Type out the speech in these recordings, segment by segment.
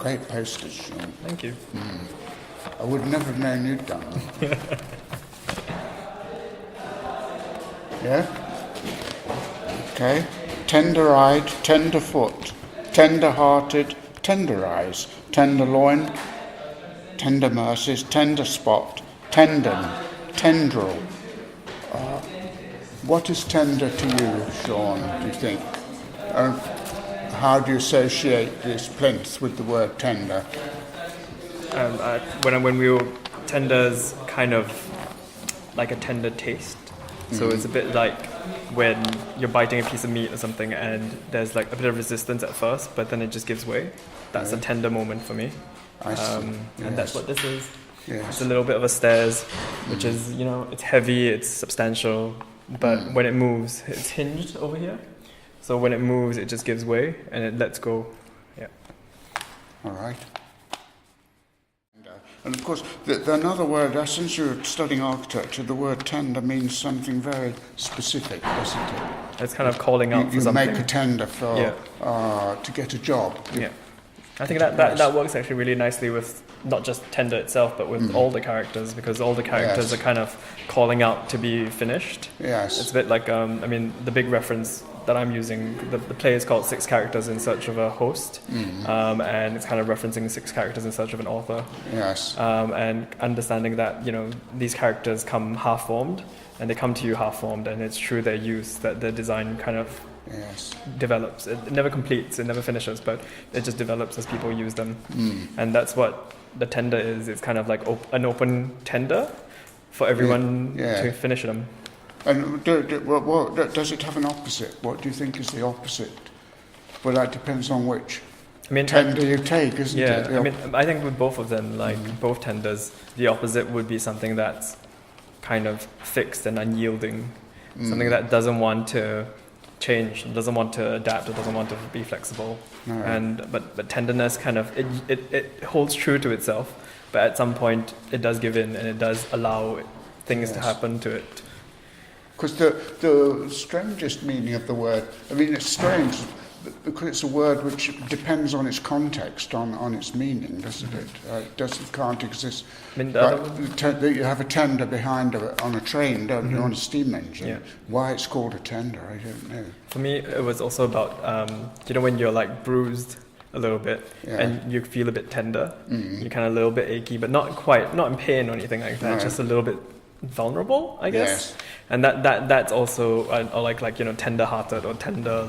great posters, Sean. Thank you. I would never have known you'd done them. Yeah? Okay. Tender-eyed, tender-foot, tender-hearted, tender eyes, tender loin, tender mercies, tender spot, tendon, tendril. What is tender to you, Sean, do you think? How do you associate this plinth with the word tender? When we were tenders, kind of like a tender taste. So it's a bit like when you're biting a piece of meat or something and there's like a bit of resistance at first, but then it just gives way. That's a tender moment for me. I see. And that's what this is. Yes. It's a little bit of a stairs, which is, it's heavy, it's substantial, but when it moves, it's hinged over here. So when it moves, it just gives way and it lets go. Yeah. All right. And of course, another word, since you're studying architecture, the word tender means something very specific, doesn't it? It's kind of calling out for something. You make a tender for to get a job. Yeah. I think that works actually really nicely with not just tender itself, but with all the characters, because all the characters are kind of calling out to be finished. Yes. It's a bit like, the big reference that I'm using, the play is called Six Characters in Search of a Host, and it's kind of referencing 6 characters in search of an author. Yes. And understanding that, these characters come half-formed, and they come to you half-formed, and it's through their use that the design kind of develops. It never completes, it never finishes, but it just develops as people use them. And that's what the tender is. It's kind of like an open tender for everyone to finish them. And does it have an opposite? What do you think is the opposite? Well, that depends on which tender you take, isn't it? Yeah, I think with both of them, both tenders, the opposite would be something that's kind of fixed and unyielding, something that doesn't want to change, doesn't want to adapt, or doesn't want to be flexible. No. But tenderness kind of it holds true to itself, but at some point it does give in and it does allow things to happen to it. Because the strangest meaning of the word, it's strange because it's a word which depends on its context, on its meaning, doesn't it? It can't exist. You have a tender behind on a train, don't you, on a steam engine. Yeah. Why it's called a tender, I don't know. For me, it was also about, when you're like bruised a little bit and you feel a bit tender, you're kind of a little bit achy, but not in pain or anything like that, just a little bit vulnerable, I guess. Yes. And that's also tender-hearted or tender,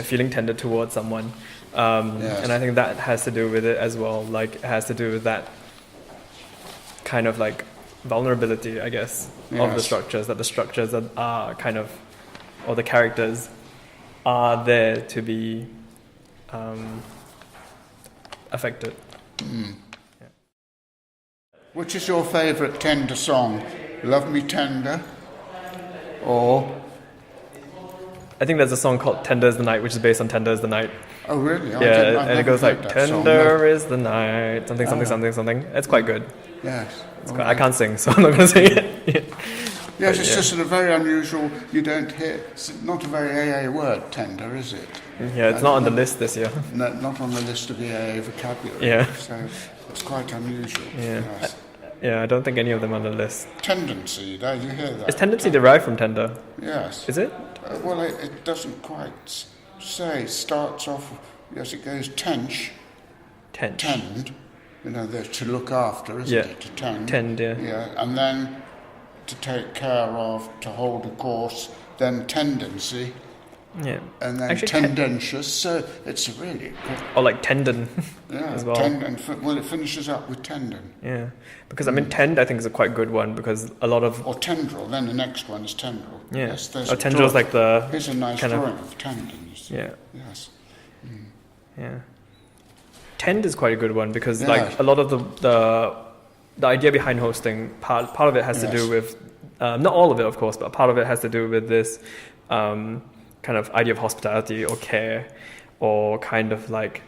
feeling tender towards someone. And I think that has to do with it as well. Like, it has to do with that kind of like vulnerability, I guess, of the structures. That the structures are kind of, or the characters are there to be affected. Which is your favourite tender song? Love Me Tender? Or? I think there's a song called Tender is the Night, which is based on Tender is the Night. Oh, really? And it goes like, Tender is the night, something. It's quite good. Yes. I can't sing, so I'm not going to sing it. Yes, it's just a very unusual, you don't hear, it's not a very AA word, tender, is it? Yeah, it's not on the list this year. No, not on the list of the AA vocabulary. Yeah. So it's quite unusual. Yeah. Yes. I don't think any of them are on the list. Tendency, do you hear that? Is tendency derived from tender? Yes. Is it? Well, it doesn't quite say. It starts off, yes, it goes tend, to look after, isn't it? To tend. Tend, yeah. Yeah, and then to take care of, to hold a course, then tendency. Yeah. And then tendentious, so it's really good. Or like tendon as well. It finishes up with tendon. Yeah, because tend I think is a quite good one because a lot of... Or tendril, then the next one is tendril. Yeah. Yes, tendril is like the... Here's a nice kind drawing of tendons. Yeah. Yes. Yeah. Tend is quite a good one because like a lot of the idea behind hosting, part of it has to do with, not all of it of course, but part of it has to do with this kind of idea of hospitality or care or kind of like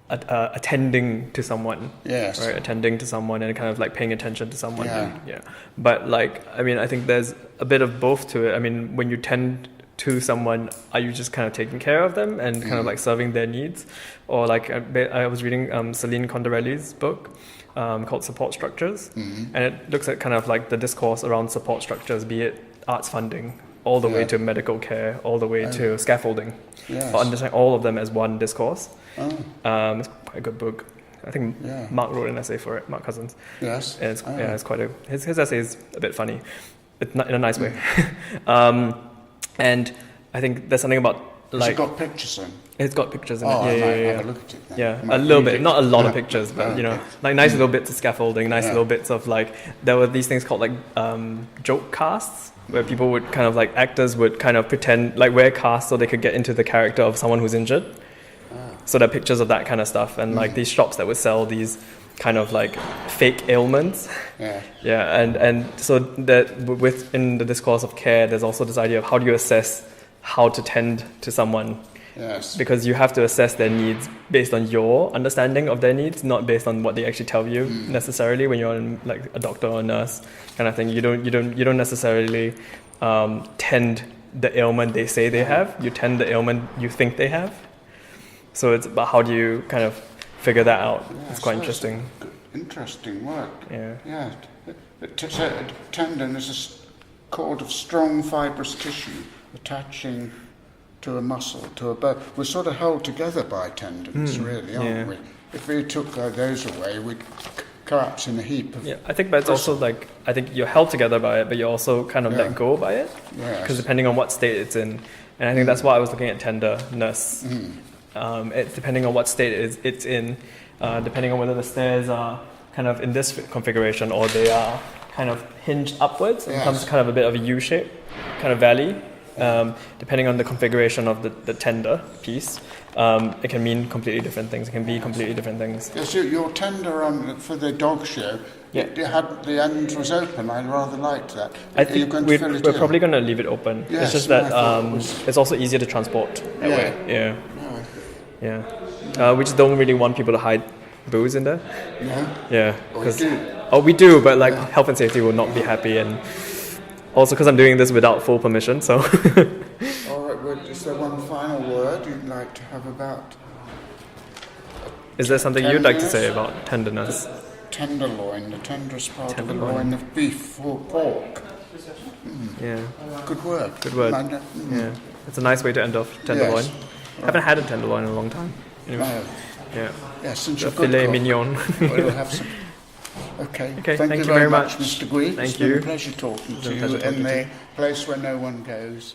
attending to someone. Yes. Right, attending to someone and kind of like paying attention to someone. Yeah. But like, I think there's a bit of both to it. When you tend to someone, are you just kind of taking care of them and kind of like serving their needs? Or like I was reading Celine Condorelli's book called Support Structures, and it looks at kind of like the discourse around support structures, be it arts funding, all the way to medical care, all the way to scaffolding. But understand all of them as one discourse. It's quite a good book. I think Mark wrote an essay for it, Mark Cousins. Yes. And it's quite his essay is a bit funny, but in a nice way. And I think there's something about Has it got pictures in? It's got pictures in I it. might have a look at it then. Yeah, a little bit, not a lot of pictures, but you know, like nice little bits of scaffolding, nice little bits of like, there were these things called like joke casts, where people would kind of like, actors would kind of pretend, like wear casts so they could get into the character of someone who's injured. So there are pictures of that kind of stuff, and like these shops that would sell these kind of like fake ailments. And so that within the discourse of care, there's also this idea of how do you assess how to tend to someone. Because you have to assess their needs based on your understanding of their needs, not based on what they actually tell you necessarily. When you're like a doctor or a nurse kind of thing, you don't necessarily tend the ailment they say they have. You tend the ailment you think they have. So it's about how do you kind of figure that out. It's quite interesting. Interesting work. Yeah. Tendon is a cord of strong fibrous tissue attaching to a muscle, to a bone. We're sort of held together by tendons, really, aren't we? If we took those away, we'd collapse in a heap. I think that's also like, I think you're held together by it, but you're also kind of let go by it. Because depending on what state it's in. And I think that's why I was looking at tenderness. It's depending on what state it's in, depending on whether the stairs are kind of in this configuration or they are kind of hinged upwards and becomes kind of a bit of a U-shape, kind of valley. Depending on the configuration of the tender piece, it can mean completely different things. It can be completely different things. Yes, your tender for the dog show, it had the end was open. I rather liked that. I think we're probably going to leave it open. It's just that it's also easier to transport that way. We just don't really want people to hide booze in there. We do, but like health and safety will not be happy, and also because I'm doing this without full permission, so. All right, well, is there one final word you'd like to have about? Is there something you'd like to say about tenderness? Tenderloin, the tenderest part of the loin of beef or pork. Good word. Good word. It's a nice way to end off tenderloin. I haven't had a tenderloin in a long time. Anyway. Since you're filet mignon. We'll have some. Okay. Thank you very much, Mr. Gwee. Thank it's you. been a pleasure talking to you in the place where no one goes.